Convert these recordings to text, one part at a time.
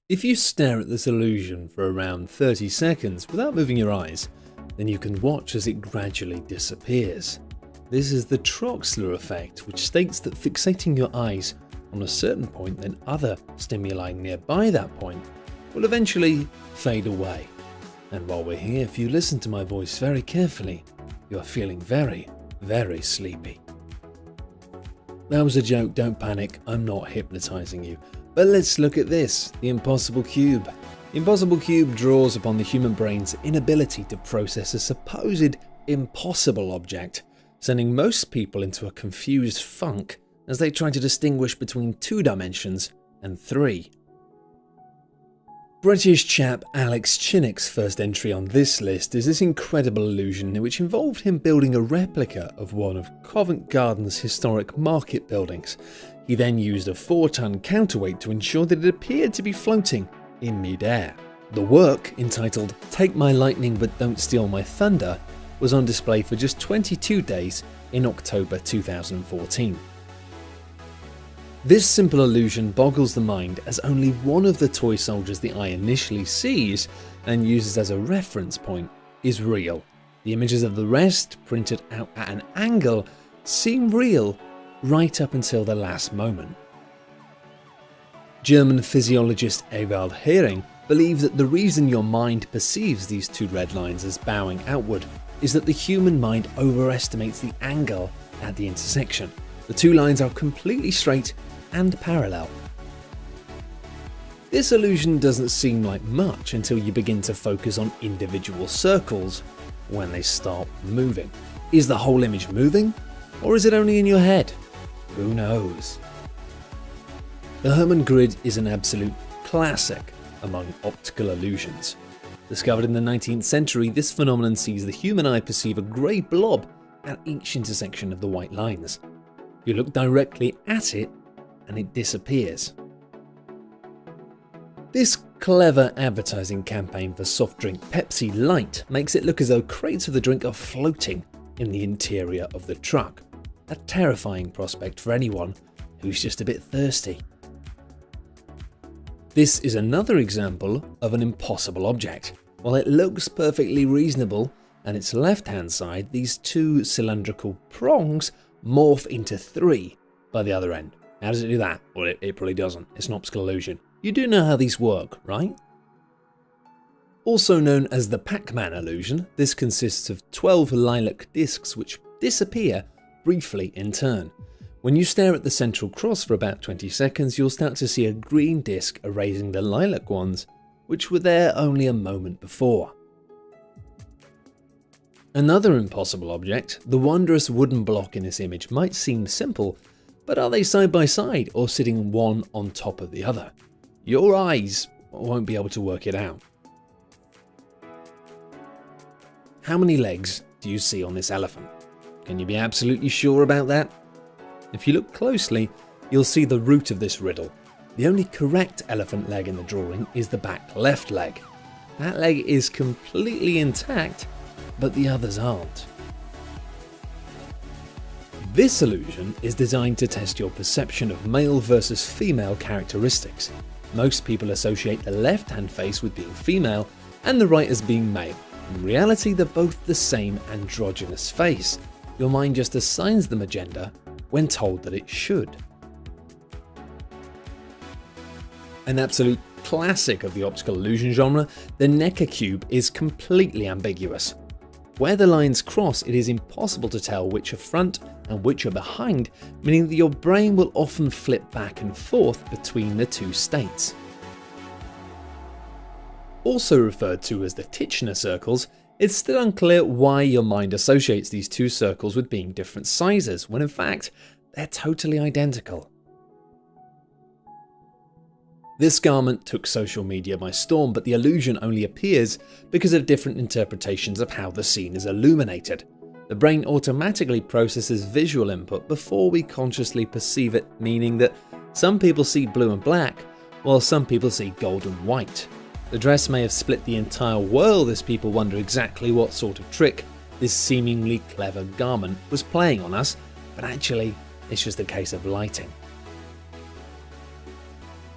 If you stare at this illusion for around 30 seconds without moving your eyes, then you can watch as it gradually disappears. This is the Troxler effect, which states that fixating your eyes on a certain point, then other stimuli nearby that point will eventually fade away. And while we're here, if you listen to my voice very carefully, you are feeling very, very sleepy. That was a joke, don't panic, I'm not hypnotizing you. But let's look at this, the impossible cube. The impossible cube draws upon the human brain's inability to process a supposed impossible object, sending most people into a confused funk as they try to distinguish between 2 dimensions and 3. British chap Alex Chinnick's first entry on this list is this incredible illusion which involved him building a replica of one of Covent Garden's historic market buildings. He then used a 4-ton counterweight to ensure that it appeared to be floating in mid-air. The work, entitled "Take My Lightning but Don't Steal My Thunder," was on display for just 22 days in October 2014. This simple illusion boggles the mind as only one of the toy soldiers the eye initially sees and uses as a reference point is real. The images of the rest, printed out at an angle, seem real right up until the last moment. German physiologist Ewald Hering believes that the reason your mind perceives these 2 red lines as bowing outward is that the human mind overestimates the angle at the intersection. The 2 lines are completely straight and parallel. This illusion doesn't seem like much until you begin to focus on individual circles when they start moving. Is the whole image moving, or is it only in your head? Who knows? The Hermann grid is an absolute classic among optical illusions. Discovered in the 19th century, this phenomenon sees the human eye perceive a grey blob at each intersection of the white lines. You look directly at it and it disappears. This clever advertising campaign for soft drink Pepsi Light makes it look as though crates of the drink are floating in the interior of the truck. A terrifying prospect for anyone who's just a bit thirsty. This is another example of an impossible object. While it looks perfectly reasonable, on its left-hand side, these 2 cylindrical prongs morph into 3 by the other end. How does it do that? Well, it probably doesn't. It's an optical illusion. You do know how these work, right? Also known as the Pac-Man illusion, this consists of 12 lilac discs which disappear briefly in turn. When you stare at the central cross for about 20 seconds, you'll start to see a green disc erasing the lilac ones, which were there only a moment before. Another impossible object, the wondrous wooden block in this image, might seem simple, but are they side by side or sitting one on top of the other? Your eyes won't be able to work it out. How many legs do you see on this elephant? Can you be absolutely sure about that? If you look closely, you'll see the root of this riddle. The only correct elephant leg in the drawing is the back left leg. That leg is completely intact, but the others aren't. This illusion is designed to test your perception of male versus female characteristics. Most people associate the left-hand face with being female and the right as being male. In reality, they're both the same androgynous face. Your mind just assigns them a gender when told that it should. An absolute classic of the optical illusion genre, the Necker cube is completely ambiguous. Where the lines cross, it is impossible to tell which are front and which are behind, meaning that your brain will often flip back and forth between the 2 states. Also referred to as the Titchener circles, it's still unclear why your mind associates these 2 circles with being different sizes, when in fact, they're totally identical. This garment took social media by storm, but the illusion only appears because of different interpretations of how the scene is illuminated. The brain automatically processes visual input before we consciously perceive it, meaning that some people see blue and black, while some people see gold and white. The dress may have split the entire world as people wonder exactly what sort of trick this seemingly clever garment was playing on us, but actually it's just a case of lighting.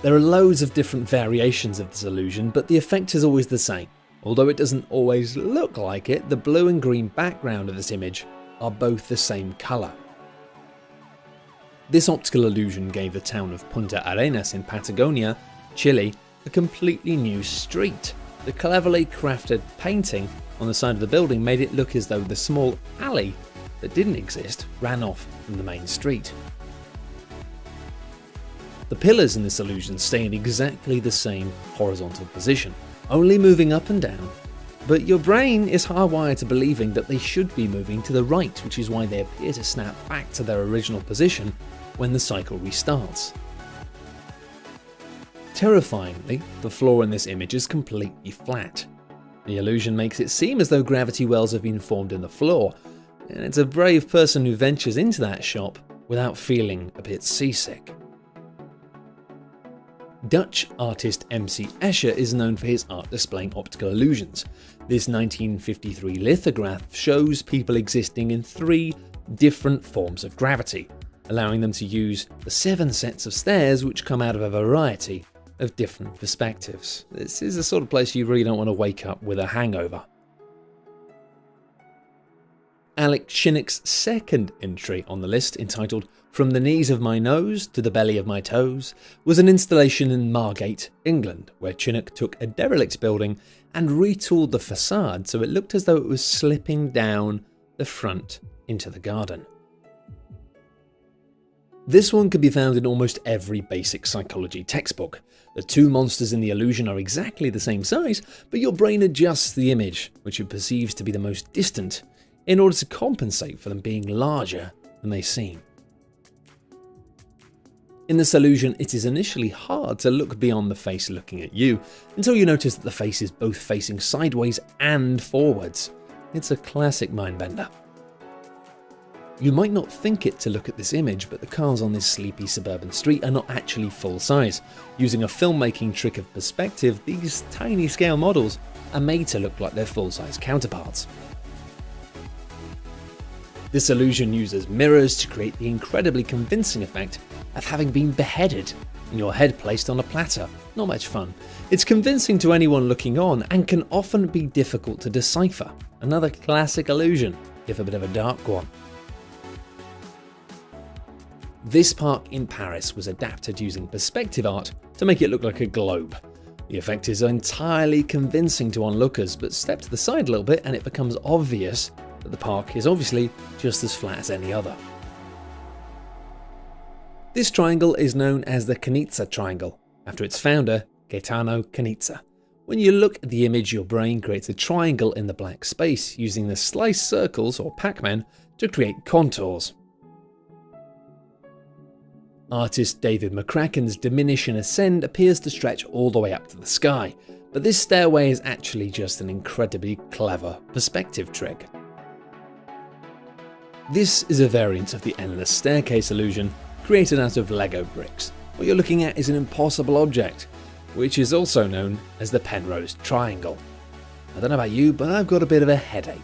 There are loads of different variations of this illusion, but the effect is always the same. Although it doesn't always look like it, the blue and green background of this image are both the same colour. This optical illusion gave the town of Punta Arenas in Patagonia, Chile, a completely new street. The cleverly crafted painting on the side of the building made it look as though the small alley that didn't exist ran off from the main street. The pillars in this illusion stay in exactly the same horizontal position, only moving up and down, but your brain is hardwired to believing that they should be moving to the right, which is why they appear to snap back to their original position when the cycle restarts. Terrifyingly, the floor in this image is completely flat. The illusion makes it seem as though gravity wells have been formed in the floor, and it's a brave person who ventures into that shop without feeling a bit seasick. Dutch artist MC Escher is known for his art displaying optical illusions. This 1953 lithograph shows people existing in 3 different forms of gravity, allowing them to use the 7 sets of stairs which come out of a variety of different perspectives. This is the sort of place you really don't want to wake up with a hangover. Alex Shinnick's second entry on the list, entitled From the Knees of My Nose to the Belly of My Toes, was an installation in Margate, England, where Chinnock took a derelict building and retooled the facade so it looked as though it was slipping down the front into the garden. This one can be found in almost every basic psychology textbook. The 2 monsters in the illusion are exactly the same size, but your brain adjusts the image, which it perceives to be the most distant, in order to compensate for them being larger than they seem. In this illusion, it is initially hard to look beyond the face looking at you, until you notice that the face is both facing sideways and forwards. It's a classic mindbender. You might not think it to look at this image, but the cars on this sleepy suburban street are not actually full size. Using a filmmaking trick of perspective, these tiny scale models are made to look like their full-size counterparts. This illusion uses mirrors to create the incredibly convincing effect of having been beheaded and your head placed on a platter. Not much fun. It's convincing to anyone looking on and can often be difficult to decipher. Another classic illusion, if a bit of a dark one. This park in Paris was adapted using perspective art to make it look like a globe. The effect is entirely convincing to onlookers, but step to the side a little bit and it becomes obvious that the park is obviously just as flat as any other. This triangle is known as the Canizza triangle, after its founder, Gaetano Canizza. When you look at the image, your brain creates a triangle in the black space, using the sliced circles, or Pac-Man, to create contours. Artist David McCracken's Diminish and Ascend appears to stretch all the way up to the sky, but this stairway is actually just an incredibly clever perspective trick. This is a variant of the endless staircase illusion created out of Lego bricks. What you're looking at is an impossible object, which is also known as the Penrose Triangle. I don't know about you, but I've got a bit of a headache.